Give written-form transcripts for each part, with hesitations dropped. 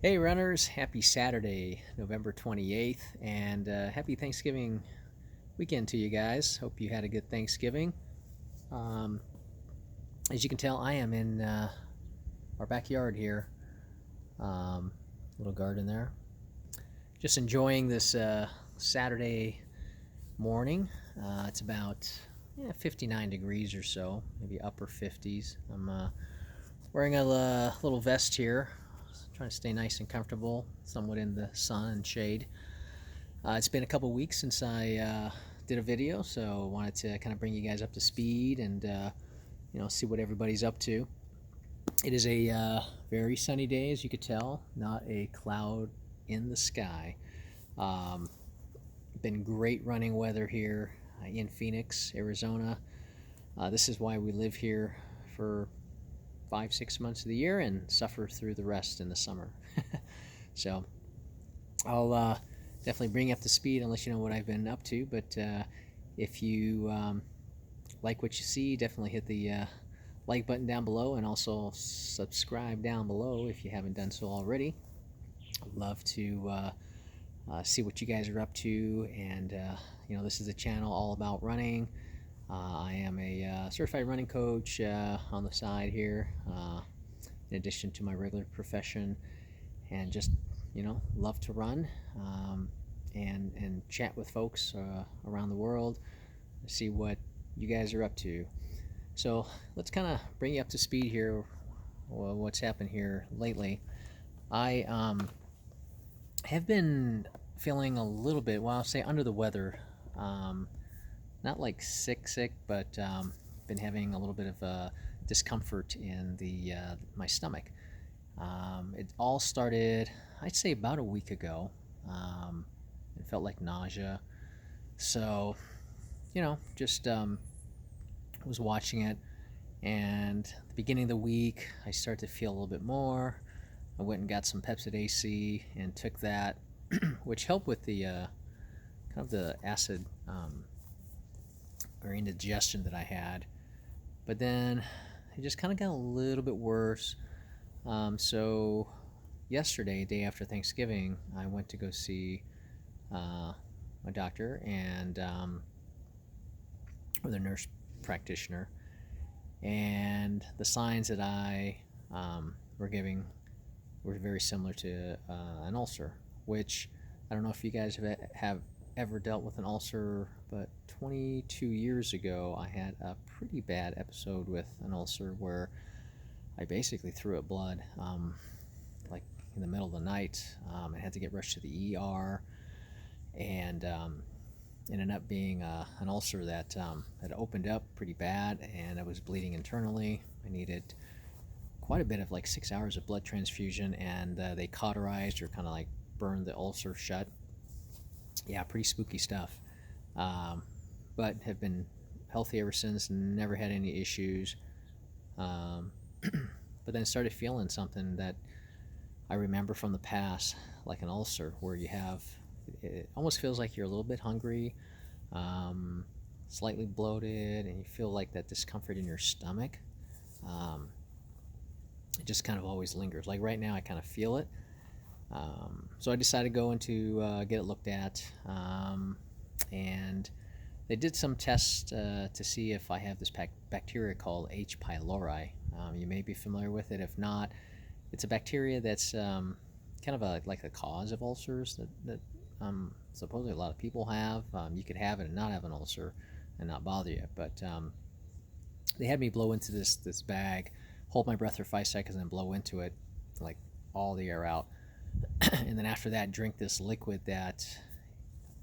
Hey runners, happy Saturday, November 28th, and happy Thanksgiving weekend to you guys. Hope you had a good Thanksgiving. Um, as you can tell, I am in our backyard here, little garden there. Just enjoying this Saturday morning. It's about 59 degrees or so, maybe upper 50s. I'm wearing a little vest here, trying to stay nice and comfortable, somewhat in the sun and shade. It's been a couple weeks since I did a video, so I wanted to kind of bring you guys up to speed and see what everybody's up to. It is a very sunny day, as you could tell, not a cloud in the sky. Um, Been great running weather here in Phoenix, Arizona. This is why we live here for 5-6 months of the year and suffer through the rest in the summer. So I'll definitely bring you up to speed unless you know what I've been up to. But if you like what you see, definitely hit the like button down below and also subscribe down below if you haven't done so already. I'd love to see what you guys are up to. And, this is a channel all about running. I am a certified running coach on the side here, in addition to my regular profession, and just love to run, and chat with folks around the world, see what you guys are up to. So let's kind of bring you up to speed here. What's happened here lately? I have been feeling a little bit, well, I'll say under the weather. Not like sick, but been having a little bit of discomfort in the my stomach. It all started, I'd say, about a week ago. It felt like nausea. So, just was watching it. And at the beginning of the week, I started to feel a little bit more. I went and got some Pepsid AC and took that, which helped with the kind of the acid or indigestion that I had. But then it just kind of got a little bit worse. So yesterday, day after Thanksgiving, I went to go see my doctor and or the nurse practitioner, and the signs that I were giving were very similar to an ulcer, which I don't know if you guys have ever dealt with an ulcer, but 22 years ago I had a pretty bad episode with an ulcer where I basically threw up blood, like in the middle of the night. I had to get rushed to the ER, and ended up being an ulcer that had opened up pretty bad, and I was bleeding internally. I needed quite a bit of, like, 6 hours of blood transfusion, and they cauterized or kind of like burned the ulcer shut. Yeah, pretty spooky stuff. But have been healthy ever since, never had any issues. Um, but then started feeling something that I remember from the past, like an ulcer, where it almost feels like you're a little bit hungry, um, slightly bloated, and you feel like that discomfort in your stomach. Um, it just kind of always lingers. Like right now, I kind of feel it. So I decided to go into get it looked at, and they did some tests to see if I have this bacteria called H. pylori. You may be familiar with it. If not, it's a bacteria that's kind of like a cause of ulcers that supposedly a lot of people have. You could have it and not have an ulcer and not bother you. But they had me blow into this bag, hold my breath for 5 seconds, and then blow into it, like all the air out. And then after that, drink this liquid that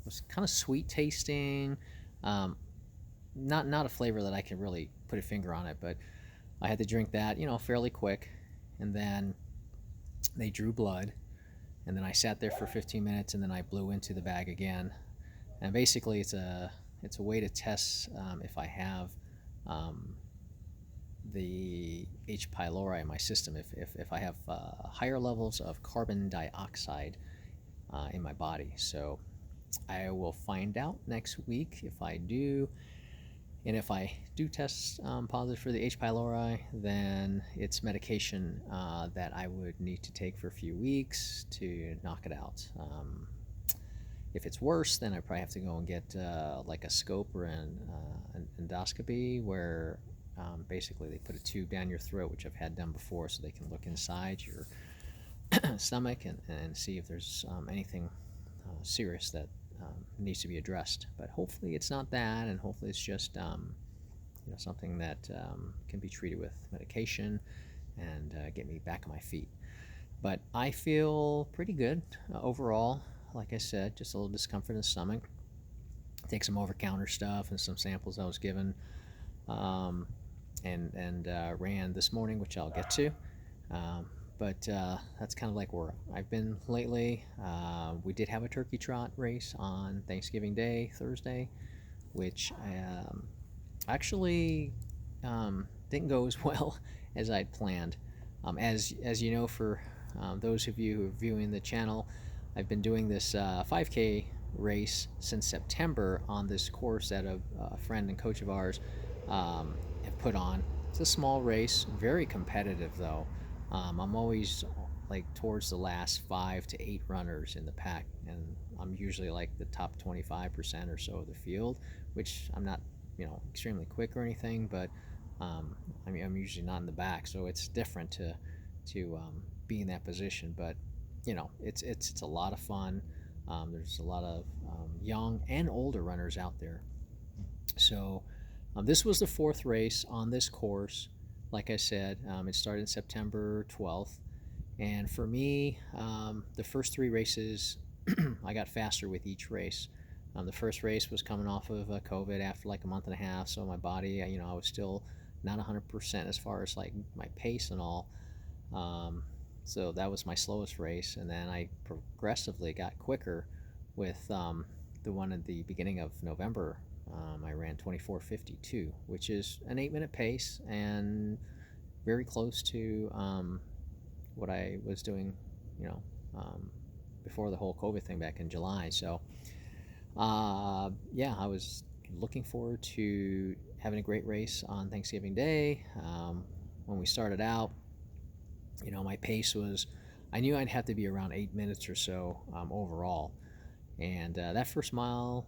was kind of sweet tasting. Um, not a flavor that I can really put a finger on it, but I had to drink that, fairly quick. And then they drew blood, and then I sat there for 15 minutes, and then I blew into the bag again. And basically, it's a way to test if I have the H. pylori in my system, if I have higher levels of carbon dioxide in my body. So I will find out next week if I do. And if I do test positive for the H. pylori, then it's medication that I would need to take for a few weeks to knock it out. If it's worse, then I probably have to go and get like a scope or an endoscopy, where basically they put a tube down your throat, which I've had done before, so they can look inside your stomach and see if there's anything serious that needs to be addressed. But hopefully it's not that, and hopefully it's just something that can be treated with medication and get me back on my feet. But I feel pretty good overall. Like I said, just a little discomfort in the stomach. Take some over-counter stuff and some samples I was given, and ran this morning, which I'll get to. But that's kind of like where I've been lately. We did have a turkey trot race on Thanksgiving Day, Thursday, which actually didn't go as well as I'd planned. As you know, for those of you who are viewing the channel, I've been doing this 5K race since September on this course that a friend and coach of ours have put on. It's a small race, very competitive though. I'm always like towards the last 5 to 8 runners in the pack, and I'm usually like the top 25% or so of the field, which I'm not, extremely quick or anything, but I'm usually not in the back, so it's different to be in that position. But it's a lot of fun. There's a lot of young and older runners out there. So this was the 4th race on this course. Like I said, it started September 12th, and for me, the first 3 races, I got faster with each race. The first race was coming off of COVID after like a month and a half, so my body, I was still not 100% as far as like my pace and all. So that was my slowest race, and then I progressively got quicker with the one at the beginning of November. I ran 24:52, which is an 8-minute pace and very close to what I was doing, before the whole COVID thing back in July. So yeah, I was looking forward to having a great race on Thanksgiving Day. When we started out, my pace was, I knew I'd have to be around 8 minutes or so overall. And that first mile,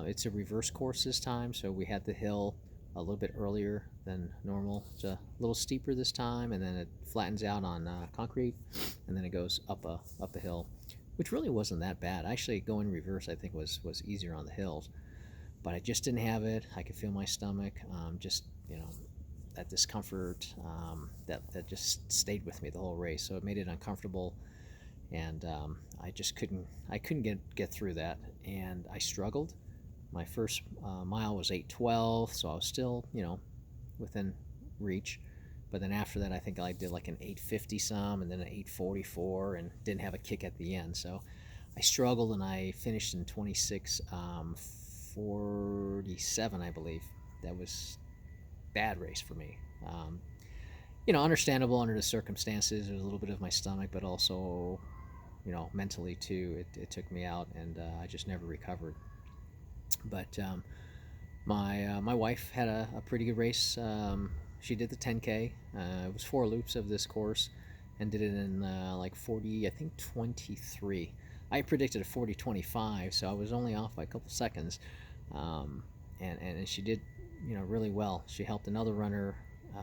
it's a reverse course this time, so we had the hill a little bit earlier than normal. It's a little steeper this time, and then it flattens out on concrete, and then it goes up a hill, which really wasn't that bad. Actually, going reverse, I think, was easier on the hills, but I just didn't have it. I could feel my stomach, that discomfort that just stayed with me the whole race, so it made it uncomfortable. And I just couldn't get through that, and I struggled. My first mile was 8:12, so I was still within reach, but then after that I think I did like an 8:50 some, and then an 8:44, and didn't have a kick at the end, so I struggled, and I finished in 26:47, I believe. That was bad race for me. Understandable under the circumstances. There's a little bit of my stomach, but also mentally too, it took me out, and I just never recovered. But my wife had a pretty good race. She did the 10K. It was 4 loops of this course, and did it in like 40, I think 23. I predicted a 40:25, so I was only off by a couple seconds. And she did really well. She helped another runner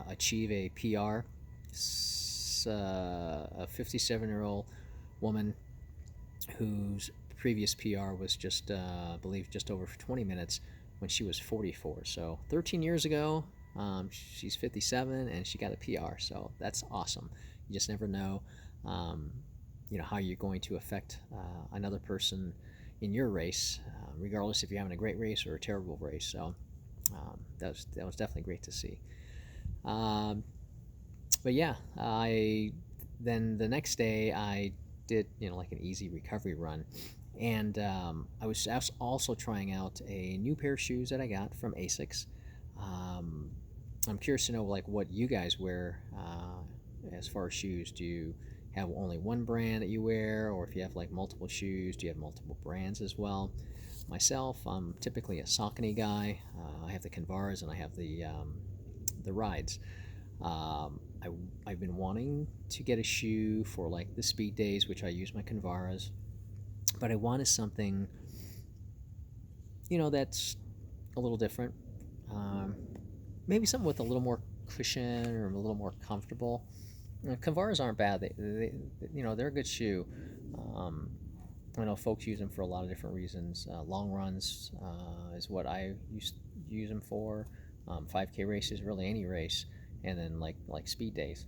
achieve a PR. A 57-year-old woman whose previous PR was just, I believe, just over 20 minutes when she was 44. So 13 years ago, she's 57, and she got a PR. So that's awesome. You just never know, how you're going to affect another person in your race, regardless if you're having a great race or a terrible race. So that was definitely great to see. But yeah, then the next day I did like an easy recovery run, and I was also trying out a new pair of shoes that I got from Asics. I'm curious to know like what you guys wear as far as shoes. Do you have only one brand that you wear, or if you have like multiple shoes, do you have multiple brands as well? myself, I'm typically a Saucony guy. I have the Convaras and I have the Rides. I've been wanting to get a shoe for like the speed days, which I use my Convaras, but I wanted something, that's a little different. Um, Maybe something with a little more cushion or a little more comfortable. Convaras aren't bad. They're a good shoe. Um, I know folks use them for a lot of different reasons. Long runs is what I used to use them for. 5K races, really any race, and then like speed days.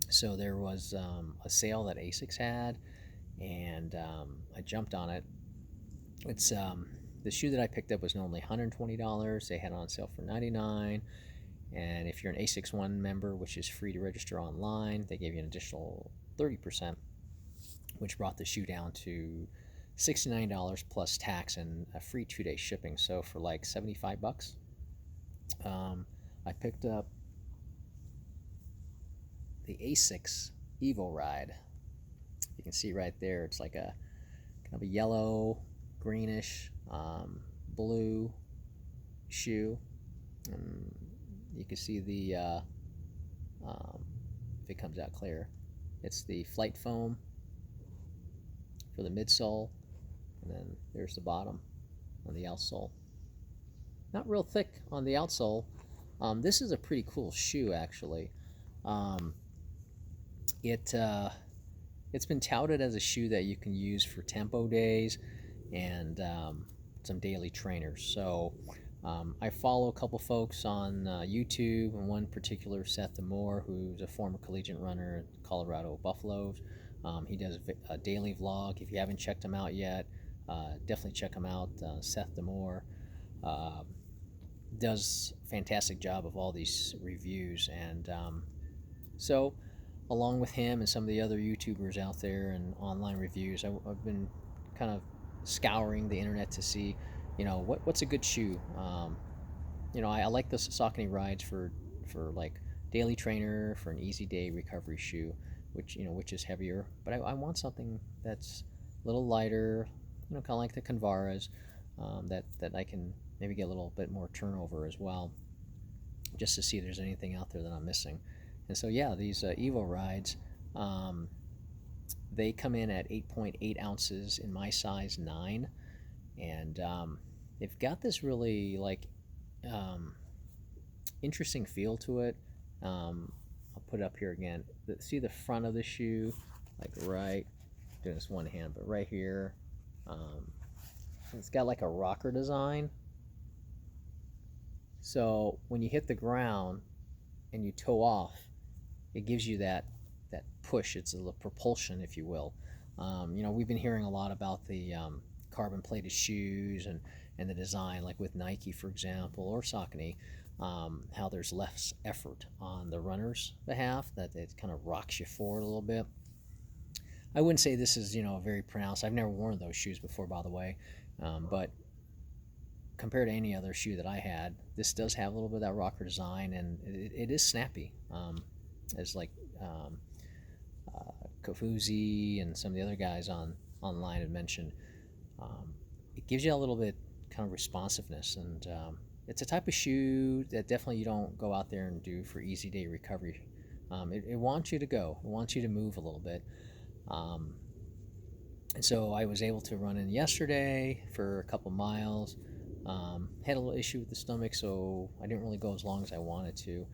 So there was a sale that Asics had, and I jumped on it. It's the shoe that I picked up was normally $120. They had it on sale for $99. And if you're an Asics One member, which is free to register online, they gave you an additional 30%, which brought the shoe down to $69 plus tax and a free 2-day shipping. So for like $75, I picked up the Asics Evoride. You can see right there, it's like a kind of a yellow, greenish, blue shoe. You can see the if it comes out clear, it's the flight foam for the midsole, and then there's the bottom on the outsole. Not real thick on the outsole. This is a pretty cool shoe, actually. Um, it's been touted as a shoe that you can use for tempo days and some daily trainers. So I follow a couple folks on YouTube, and one particular, Seth DeMore, who's a former collegiate runner at Colorado Buffaloes. He does a daily vlog. If you haven't checked him out yet, definitely check him out. Seth DeMore does a fantastic job of all these reviews, and so along with him and some of the other YouTubers out there and online reviews, I've been kind of scouring the internet to see, what's a good shoe. I like the Saucony Rides for like daily trainer, for an easy day recovery shoe, which is heavier. But I want something that's a little lighter, kind of like the Convaras, that I can maybe get a little bit more turnover as well, just to see if there's anything out there that I'm missing. And so yeah, these Evorides, they come in at 8.8 ounces in my size 9, and they've got this really interesting feel to it. I'll put it up here again. See the front of the shoe, like right, doing this one hand, but right here, it's got like a rocker design. So when you hit the ground and you toe off, it gives you that push. It's a propulsion, if you will. We've been hearing a lot about the carbon plated shoes and the design, like with Nike, for example, or Saucony, how there's less effort on the runner's behalf, that it kind of rocks you forward a little bit. I wouldn't say this is, very pronounced. I've never worn those shoes before, by the way, but compared to any other shoe that I had, this does have a little bit of that rocker design, and it is snappy. As like Kofuzi and some of the other guys online had mentioned, it gives you a little bit kind of responsiveness, and it's a type of shoe that definitely you don't go out there and do for easy day recovery. It wants you to go. It wants you to move a little bit. And so I was able to run in yesterday for a couple miles. Had a little issue with the stomach, so I didn't really go as long as I wanted to.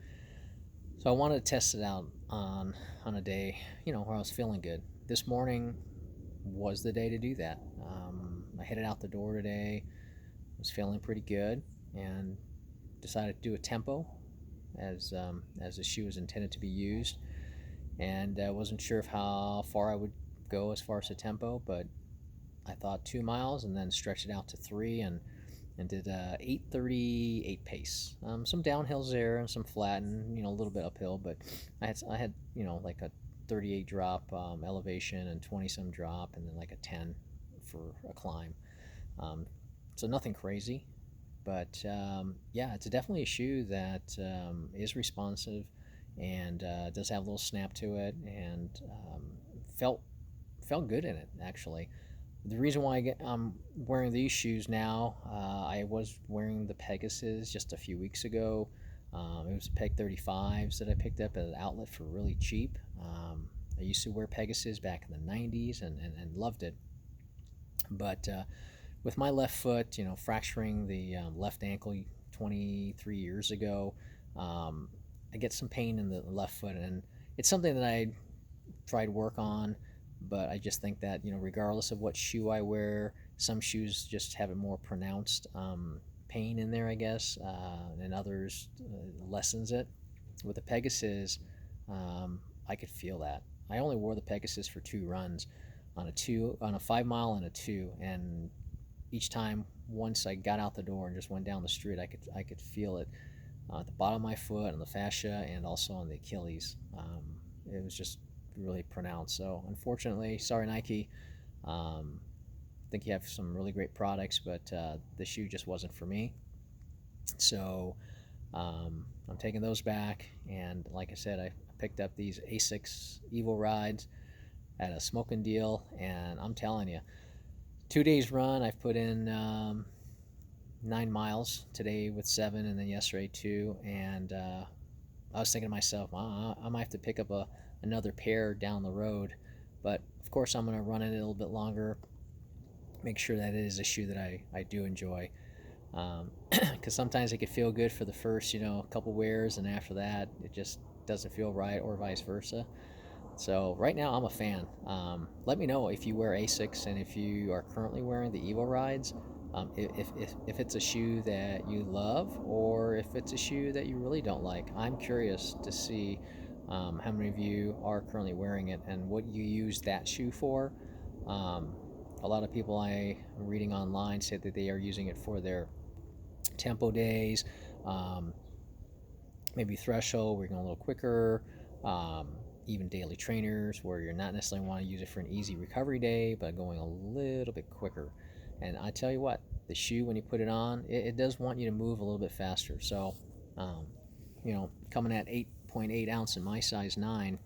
So I wanted to test it out on a day, where I was feeling good. This morning was the day to do that. I headed out the door today, was feeling pretty good, and decided to do a tempo as the shoe is intended to be used. And I wasn't sure of how far I would go as far as the tempo, but I thought 2 miles and then stretched it out to 3, and did 8:38 pace. Some downhills there and some flat, and a little bit uphill, but I had like a 38 drop elevation and 20 some drop, and then like a 10 for a climb. So nothing crazy, but yeah, it's definitely a shoe that is responsive and does have a little snap to it, and felt good in it, actually. The reason why I'm wearing these shoes now, I was wearing the Pegasus just a few weeks ago. It was Peg 35s that I picked up at an outlet for really cheap. I used to wear Pegasus back in the 90s and loved it. But with my left foot, fracturing the left ankle 23 years ago, um, I get some pain in the left foot, and it's something that I tried to work on. But I just think that regardless of what shoe I wear, some shoes just have a more pronounced pain in there, I guess, and others lessens it. With the Pegasus, I could feel that. I only wore the Pegasus for 2 runs, on a 5 mile and a two, and each time once I got out the door and just went down the street, I could feel it at the bottom of my foot, on the fascia, and also on the Achilles. It was just really pronounced. So unfortunately, sorry Nike. I think you have some really great products, but the shoe just wasn't for me. So I'm taking those back, and like I said, I picked up these Asics Evorides at a smoking deal, and I'm telling you, 2 days run, I've put in 9 miles today with 7, and then yesterday 2, and I was thinking to myself, I might have to pick up another pair down the road, but of course I'm going to run it a little bit longer, make sure that it is a shoe that I do enjoy. Because sometimes it could feel good for the first, couple wears, and after that, it just doesn't feel right, or vice versa. So right now, I'm a fan. Let me know if you wear Asics and if you are currently wearing the Evorides. If it's a shoe that you love, or if it's a shoe that you really don't like. I'm curious to see how many of you are currently wearing it and what you use that shoe for. Um, a lot of people I am reading online say that they are using it for their tempo days, um, maybe threshold, where you're going a little quicker, even daily trainers, where you're not necessarily want to use it for an easy recovery day, but going a little bit quicker. And I tell you what, the shoe, when you put it on, it does want you to move a little bit faster. So, um, coming at 8.8 ounce in my size 9,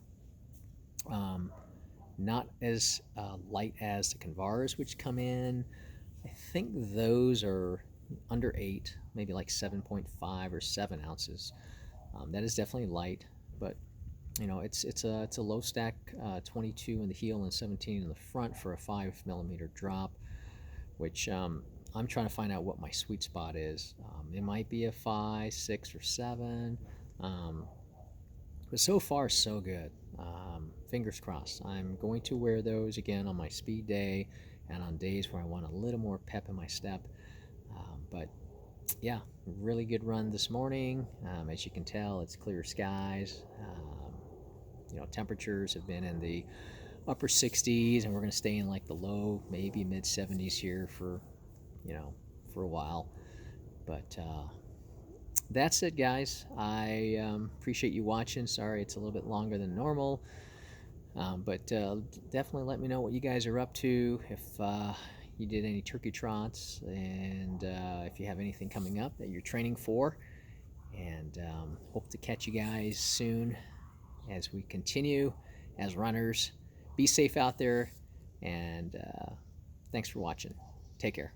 um, not as light as the Convaras, which come in, I think those are under 8, maybe like 7.5 or 7 ounces. That is definitely light, but it's a low stack, 22 in the heel and 17 in the front for a 5 millimeter drop, which I'm trying to find out what my sweet spot is. It might be a 5, 6, or 7, but so far so good. Fingers crossed. I'm going to wear those again on my speed day and on days where I want a little more pep in my step. But yeah, really good run this morning. As you can tell, it's clear skies. Temperatures have been in the upper 60s, and we're going to stay in like the low, maybe mid 70s here for a while. But that's it, guys. I appreciate you watching. Sorry it's a little bit longer than normal, but definitely let me know what you guys are up to, if you did any turkey trots, and if you have anything coming up that you're training for. And hope to catch you guys soon as we continue as runners. Be safe out there, and thanks for watching. Take care.